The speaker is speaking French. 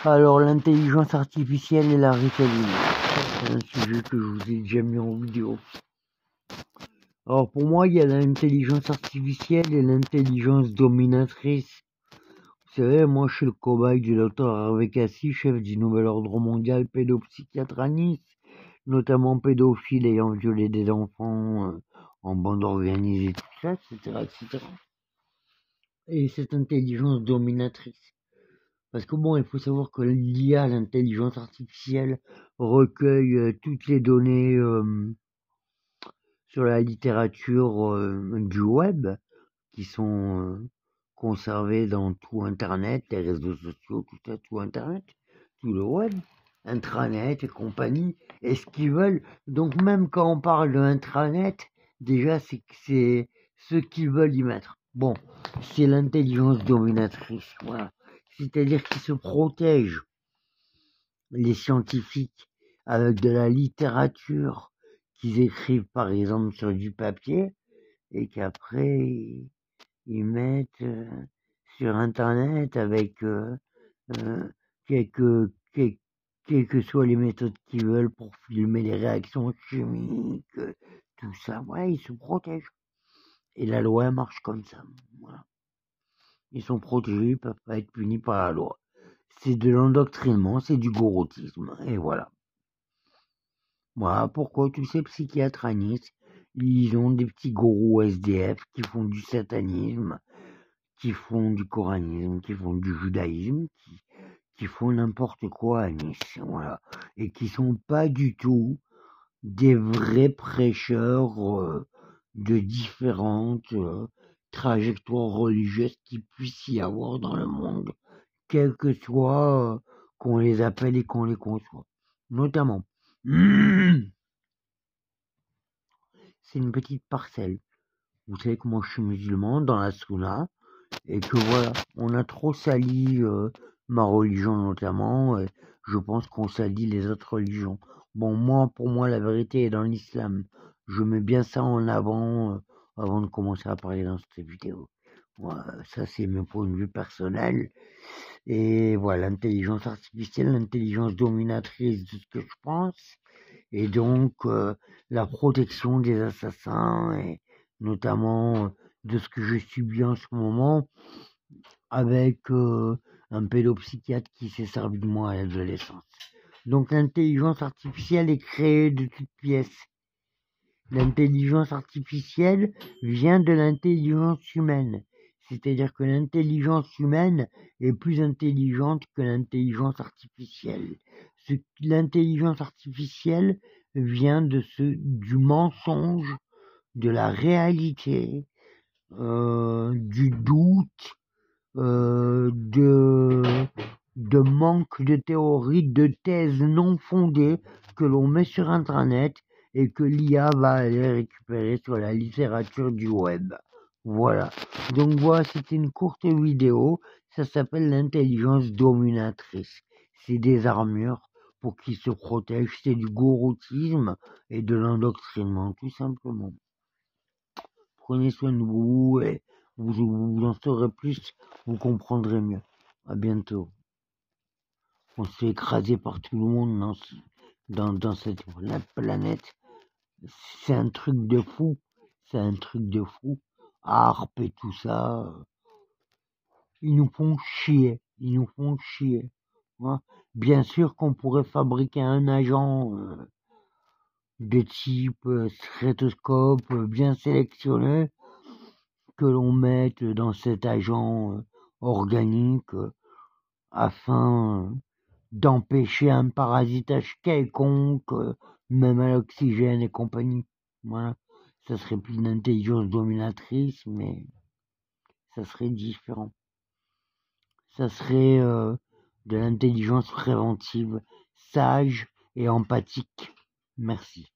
Alors, l'intelligence artificielle et la ritoline. C'est un sujet que je vous ai déjà mis en vidéo. Alors, pour moi, il y a l'intelligence artificielle et l'intelligence dominatrice. Vous savez, moi, je suis le cobaye du docteur Hervé Cassis, chef du nouvel ordre mondial pédopsychiatre à Nice, notamment pédophile ayant violé des enfants en bande organisée, tout ça, etc., etc. Et cette intelligence dominatrice. Parce que bon, il faut savoir que l'IA, l'intelligence artificielle, recueille toutes les données sur la littérature du web, qui sont conservées dans tout Internet, les réseaux sociaux, tout ça, tout Internet, tout le web, intranet et compagnie, et ce qu'ils veulent. Donc même quand on parle de intranet, déjà c'est ce qu'ils veulent y mettre. Bon, c'est l'intelligence dominatrice, voilà. C'est-à-dire qu'ils se protègent, les scientifiques, avec de la littérature qu'ils écrivent par exemple sur du papier et qu'après ils mettent sur Internet avec quelles que soient les méthodes qu'ils veulent pour filmer les réactions chimiques, tout ça. Ouais, ils se protègent. Et la loi marche comme ça. Voilà. Ils sont protégés, ils peuvent pas être punis par la loi. C'est de l'endoctrinement, c'est du gouroutisme, et voilà. Voilà pourquoi tous ces psychiatres à Nice, ils ont des petits gourous SDF qui font du satanisme, qui font du coranisme, qui font du judaïsme, qui font n'importe quoi à Nice, voilà. Et qui sont pas du tout des vrais prêcheurs de différentes trajectoires religieuses qu'il puisse y avoir dans le monde, quel que soit qu'on les appelle et qu'on les conçoit. Notamment, c'est une petite parcelle. Vous savez que moi je suis musulman dans la Sunna, et que voilà, on a trop sali ma religion notamment, et je pense qu'on salit les autres religions. Bon, moi, pour moi, la vérité est dans l'islam. Je mets bien ça en avant de commencer à parler dans cette vidéo. Voilà, ça, c'est mon point de vue personnel. Et voilà, l'intelligence artificielle, l'intelligence dominatrice de ce que je pense, et donc la protection des assassins, et notamment de ce que je subis en ce moment, avec un pédopsychiatre qui s'est servi de moi à l'adolescence. Donc l'intelligence artificielle est créée de toutes pièces. L'intelligence artificielle vient de l'intelligence humaine. C'est-à-dire que l'intelligence humaine est plus intelligente que l'intelligence artificielle. L'intelligence artificielle vient du mensonge, de la réalité, du doute, de manque de théorie, de thèses non fondées que l'on met sur Internet et que l'IA va aller récupérer sur la littérature du web. Voilà. Donc voilà, c'était une courte vidéo. Ça s'appelle l'intelligence dominatrice. C'est des armures pour qu'ils se protègent. C'est du gouroutisme et de l'endoctrinement, tout simplement. Prenez soin de vous et vous en saurez plus, vous comprendrez mieux. À bientôt. On se fait écraser par tout le monde dans cette planète. C'est un truc de fou. C'est un truc de fou. Harpe et tout ça. Ils nous font chier. Ils nous font chier. Hein. Bien sûr qu'on pourrait fabriquer un agent de type stéthoscope bien sélectionné que l'on mette dans cet agent organique afin d'empêcher un parasitage quelconque, même à l'oxygène et compagnie. Voilà. Ça serait plus une intelligence dominatrice, mais ça serait différent. Ça serait de l'intelligence préventive, sage et empathique. Merci.